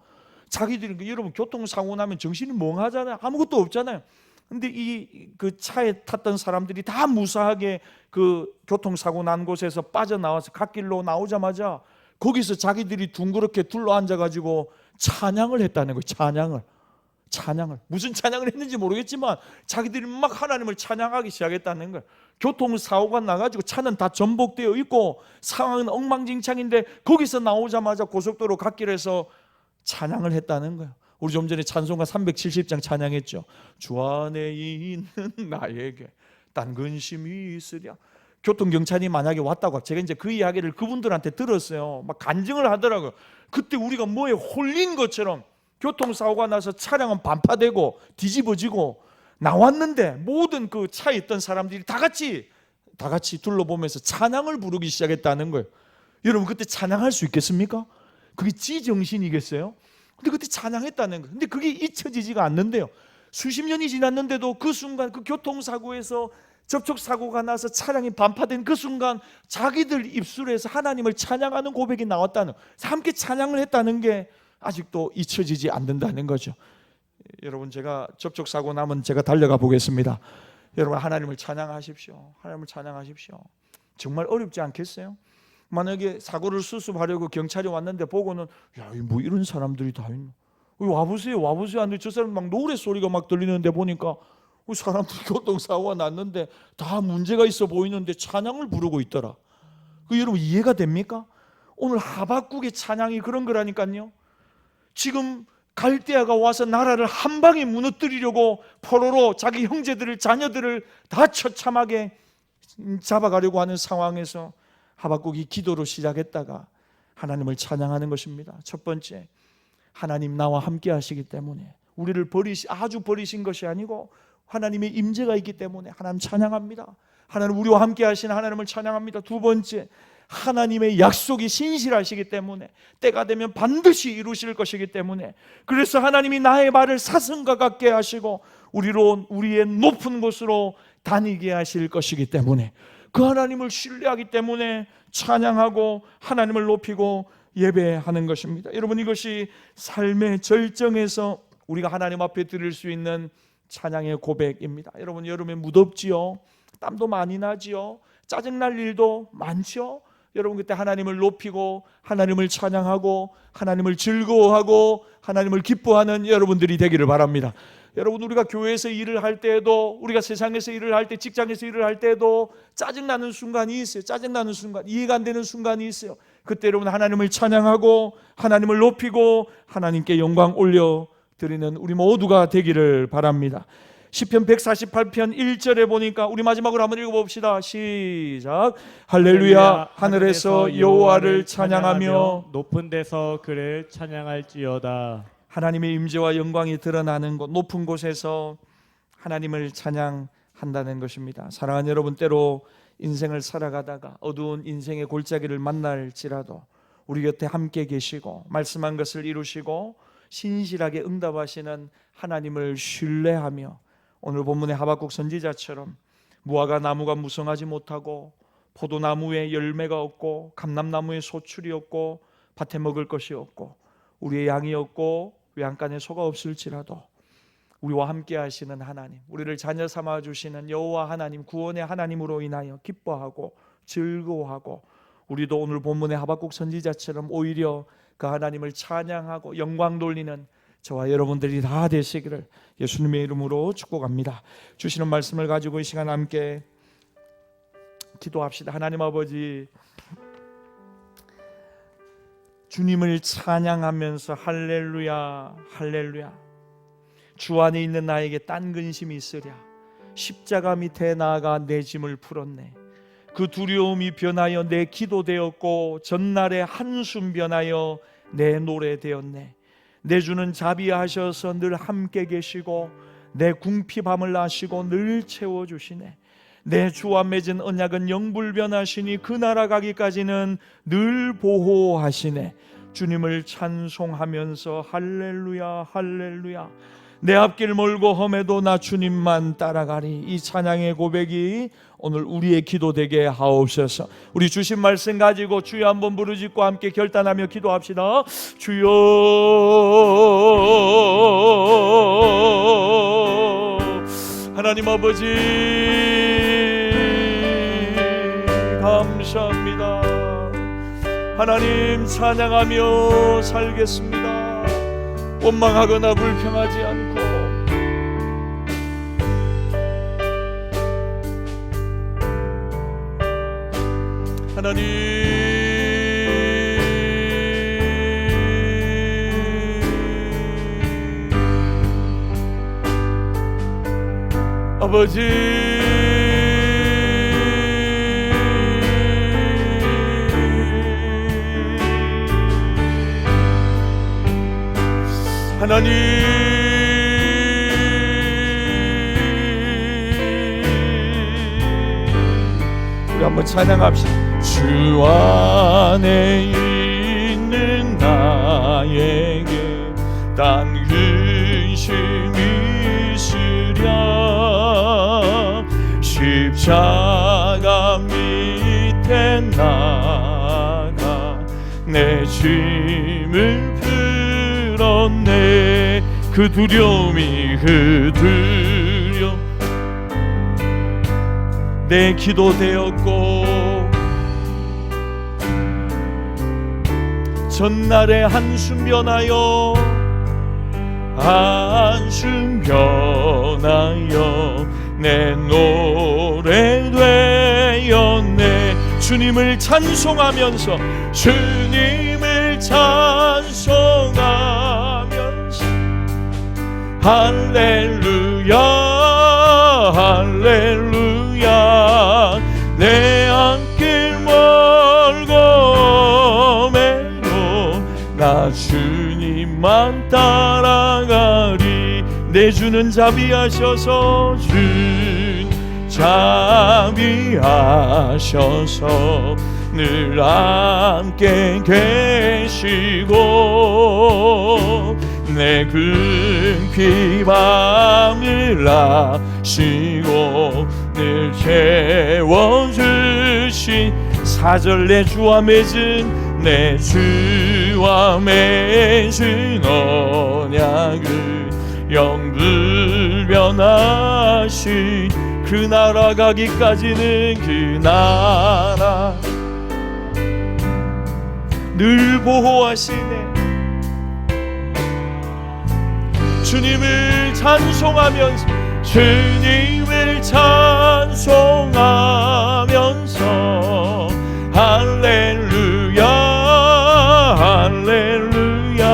자기들이 여러분 교통사고 나면 정신이 멍하잖아요. 아무것도 없잖아요. 근데 이 그 차에 탔던 사람들이 다 무사하게 그 교통사고 난 곳에서 빠져나와서 갓길로 나오자마자 거기서 자기들이 둥그렇게 둘러앉아가지고 찬양을 했다는 거예요. 찬양을 무슨 찬양을 했는지 모르겠지만 자기들이 막 하나님을 찬양하기 시작했다는 거예요. 교통사고가 나가지고 차는 다 전복되어 있고 상황은 엉망진창인데 거기서 나오자마자 고속도로 갓길에서 찬양을 했다는 거예요. 우리 좀 전에 찬송가 370장 찬양했죠. 주 안에 있는 나에게 딴 근심이 있으랴. 교통경찰이 만약에 왔다고 제가 이제 그 이야기를 그분들한테 들었어요. 막 간증을 하더라고요. 그때 우리가 뭐에 홀린 것처럼 교통사고가 나서 차량은 반파되고 뒤집어지고 나왔는데 모든 그 차에 있던 사람들이 다 같이 둘러보면서 찬양을 부르기 시작했다는 거예요. 여러분 그때 찬양할 수 있겠습니까? 그게 지정신이겠어요? 근데 그때 찬양했다는 거예요. 근데 그게 잊혀지지가 않는데요. 수십 년이 지났는데도 그 순간 그 교통사고에서 접촉사고가 나서 차량이 반파된 그 순간 자기들 입술에서 하나님을 찬양하는 고백이 나왔다는, 함께 찬양을 했다는 게 아직도 잊혀지지 않는다는 거죠. 여러분 제가 접촉사고 나면 제가 달려가 보겠습니다. 여러분 하나님을 찬양하십시오. 하나님을 찬양하십시오. 정말 어렵지 않겠어요? 만약에 사고를 수습하려고 경찰이 왔는데 보고는 야, 뭐 이런 사람들이 다 있노? 와보세요 하는데 저 사람 막 노래소리가 막 들리는데 보니까 사람들 교통사고가 났는데 다 문제가 있어 보이는데 찬양을 부르고 있더라. 그 여러분 이해가 됩니까? 오늘 하박국의 찬양이 그런 거라니까요. 지금 갈대아가 와서 나라를 한 방에 무너뜨리려고 포로로 자기 형제들을 자녀들을 다 처참하게 잡아가려고 하는 상황에서 하박국이 기도로 시작했다가 하나님을 찬양하는 것입니다. 첫 번째, 하나님 나와 함께 하시기 때문에 우리를 아주 버리신 것이 아니고 하나님의 임재가 있기 때문에 하나님 찬양합니다. 하나님 우리와 함께 하시는 하나님을 찬양합니다. 두 번째, 하나님의 약속이 신실하시기 때문에 때가 되면 반드시 이루실 것이기 때문에, 그래서 하나님이 나의 발을 사슴과 같게 하시고 우리의 높은 곳으로 다니게 하실 것이기 때문에, 그 하나님을 신뢰하기 때문에 찬양하고 하나님을 높이고 예배하는 것입니다. 여러분, 이것이 삶의 절정에서 우리가 하나님 앞에 드릴 수 있는 찬양의 고백입니다. 여러분, 여름에 무덥지요? 땀도 많이 나지요? 짜증날 일도 많지요? 여러분, 그때 하나님을 높이고 하나님을 찬양하고 하나님을 즐거워하고 하나님을 기뻐하는 여러분들이 되기를 바랍니다. 여러분, 우리가 교회에서 일을 할 때에도, 우리가 세상에서 일을 할 때, 직장에서 일을 할 때에도 짜증나는 순간이 있어요. 짜증나는 순간, 이해가 안 되는 순간이 있어요. 그때 여러분, 하나님을 찬양하고 하나님을 높이고 하나님께 영광 올려드리는 우리 모두가 되기를 바랍니다. 시편 148편 1절에 보니까, 우리 마지막으로 한번 읽어봅시다. 시작. 할렐루야. 하늘에서 여호와를 찬양하며 높은 데서 그를 찬양할지어다. 하나님의 임재와 영광이 드러나는 곳, 높은 곳에서 하나님을 찬양한다는 것입니다. 사랑하는 여러분, 때로 인생을 살아가다가 어두운 인생의 골짜기를 만날지라도 우리 곁에 함께 계시고 말씀한 것을 이루시고 신실하게 응답하시는 하나님을 신뢰하며, 오늘 본문의 하박국 선지자처럼 무화과 나무가 무성하지 못하고 포도나무에 열매가 없고 감람나무에 소출이 없고 밭에 먹을 것이 없고 우리의 양이 없고 외양간에 소가 없을지라도 우리와 함께 하시는 하나님, 우리를 자녀 삼아 주시는 여호와 하나님, 구원의 하나님으로 인하여 기뻐하고 즐거워하고, 우리도 오늘 본문의 하박국 선지자처럼 오히려 그 하나님을 찬양하고 영광 돌리는 저와 여러분들이 다 되시기를 예수님의 이름으로 축복합니다. 주시는 말씀을 가지고 이 시간 함께 기도합시다. 하나님 아버지, 주님을 찬양하면서 할렐루야 할렐루야, 주 안에 있는 나에게 딴 근심이 있으랴, 십자가 밑에 나아가 내 짐을 풀었네. 그 두려움이 변하여 내 기도 되었고 전날의 한숨 변하여 내 노래 되었네. 내 주는 자비하셔서 늘 함께 계시고 내 궁핍함을 아시고 늘 채워주시네. 내 주와 맺은 언약은 영불변하시니 그 나라 가기까지는 늘 보호하시네. 주님을 찬송하면서 할렐루야 할렐루야, 내 앞길 멀고 험해도 나 주님만 따라가리. 이 찬양의 고백이 오늘 우리의 기도 되게 하옵소서. 우리 주신 말씀 가지고 주여 한번 부르짖고 함께 결단하며 기도합시다. 주여, 하나님 아버지 감사합니다. 하나님 찬양하며 살겠습니다. 원망하거나 불평하지 않고 하나님 아버지, 하나님 우리 한번 찬양합시다. 주 안에 있는 나에게 딴 근심이 있으랴, 십자가 밑에 나가 내 짐을 풀었네. 그 두려움이 내 기도 되었고 전날의 한숨 변하여 내 노래 되었네. 주님을 찬송하면서 할렐루야 할렐루야, 내 앞길 멀고 험해도 나 주님만 따라가리. 내 주는 자비하셔서 늘 함께 계시고 내 궁핍 밤을 아시고 늘 채워주신 4절 내 주와 맺은 내 주와 맺은 언약을 영불변하신 그 나라 가기까지는 그 나라 늘 보호하시네. 주님을 찬송하면서 주님을 찬송하면서 할렐루야 할렐루야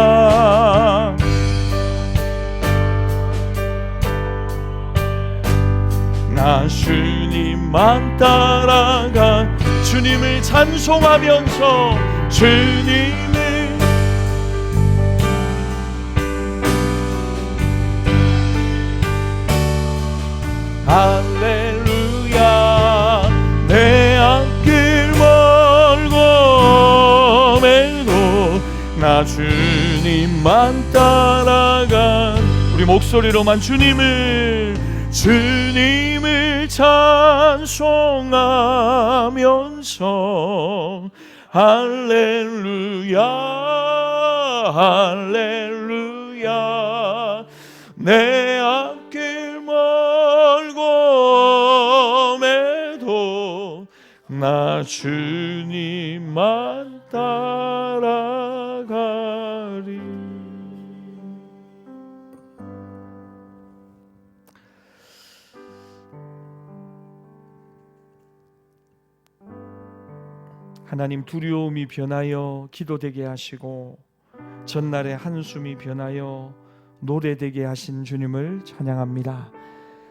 나 주님만 따라가 주님을 찬송하면서 주님을 할렐루야 내 앞길 멀고 매도 나 주님만 따라간 우리 목소리로만 주님을 찬송하면서 할렐루야 할렐루야 내 앞길 멀고 매도 나 주님만 따라가리. 하나님 두려움이 변하여 기도되게 하시고 전날의 한숨이 변하여 노래되게 하신 주님을 찬양합니다.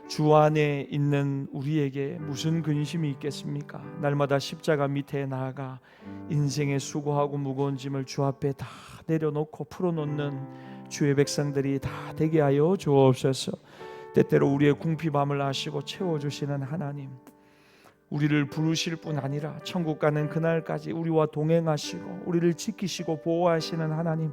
주 안에 있는 우리에게 무슨 근심이 있겠습니까? 날마다 십자가 밑에 나아가 인생의 수고하고 무거운 짐을 주 앞에 다 내려놓고 풀어놓는 주의 백성들이 다 되게 하여 주옵소서. 때때로 우리의 궁핍함을 아시고 채워주시는 하나님, 우리를 부르실 뿐 아니라 천국 가는 그날까지 우리와 동행하시고 우리를 지키시고 보호하시는 하나님,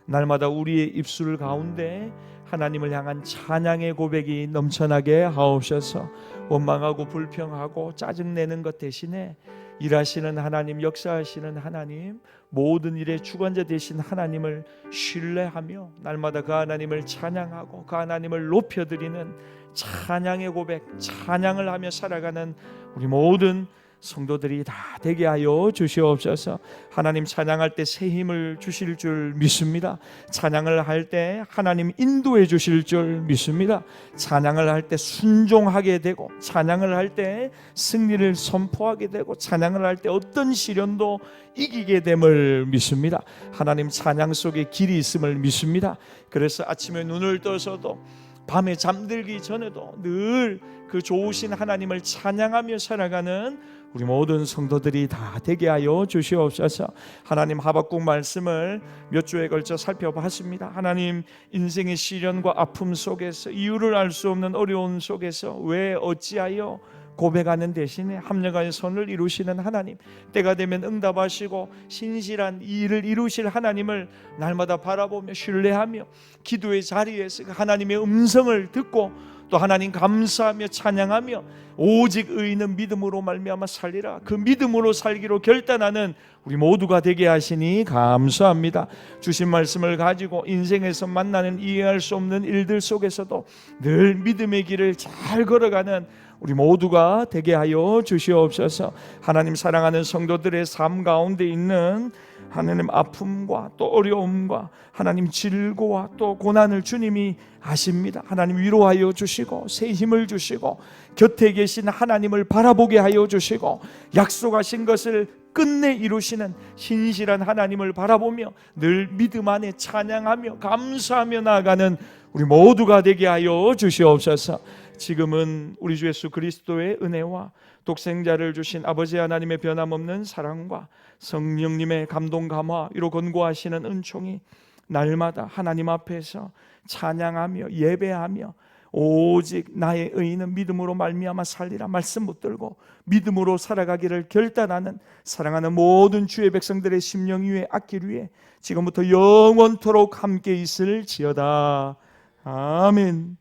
날마다 우리의 입술 가운데 하나님을 향한 찬양의 고백이 넘쳐나게 하옵소서. 원망하고 불평하고 짜증내는 것 대신에 일하시는 하나님, 역사하시는 하나님, 모든 일의 주관자 되신 하나님을 신뢰하며 날마다 그 하나님을 찬양하고 그 하나님을 높여드리는 찬양의 고백, 찬양을 하며 살아가는 우리 모든 성도들이 다 되게 하여 주시옵소서. 하나님 찬양할 때 새 힘을 주실 줄 믿습니다. 찬양을 할 때 하나님 인도해 주실 줄 믿습니다. 찬양을 할 때 순종하게 되고, 찬양을 할 때 승리를 선포하게 되고, 찬양을 할 때 어떤 시련도 이기게 됨을 믿습니다. 하나님 찬양 속에 길이 있음을 믿습니다. 그래서 아침에 눈을 떠서도 밤에 잠들기 전에도 늘 그 좋으신 하나님을 찬양하며 살아가는 우리 모든 성도들이 다 되게 하여 주시옵소서. 하나님 하박국 말씀을 몇 주에 걸쳐 살펴봤습니다. 하나님 인생의 시련과 아픔 속에서 이유를 알 수 없는 어려움 속에서 왜 어찌하여 고백하는 대신에 합력하여 선을 이루시는 하나님, 때가 되면 응답하시고 신실한 이 일을 이루실 하나님을 날마다 바라보며 신뢰하며 기도의 자리에서 하나님의 음성을 듣고 또 하나님 감사하며 찬양하며 오직 의인은 믿음으로 말미암아 살리라, 그 믿음으로 살기로 결단하는 우리 모두가 되게 하시니 감사합니다. 주신 말씀을 가지고 인생에서 만나는 이해할 수 없는 일들 속에서도 늘 믿음의 길을 잘 걸어가는 우리 모두가 되게 하여 주시옵소서. 하나님 사랑하는 성도들의 삶 가운데 있는 하나님 아픔과 또 어려움과 하나님 질고와 또 고난을 주님이 아십니다. 하나님 위로하여 주시고 새 힘을 주시고 곁에 계신 하나님을 바라보게 하여 주시고 약속하신 것을 끝내 이루시는 신실한 하나님을 바라보며 늘 믿음 안에 찬양하며 감사하며 나아가는 우리 모두가 되게 하여 주시옵소서. 지금은 우리 주 예수 그리스도의 은혜와 독생자를 주신 아버지 하나님의 변함없는 사랑과 성령님의 감동 감화 위로 권고하시는 은총이 날마다 하나님 앞에서 찬양하며 예배하며 오직 나의 의인은 믿음으로 말미암아 살리라 말씀 붙들고 믿음으로 살아가기를 결단하는 사랑하는 모든 주의 백성들의 심령 위에 악길 위에 지금부터 영원토록 함께 있을지어다. 아멘.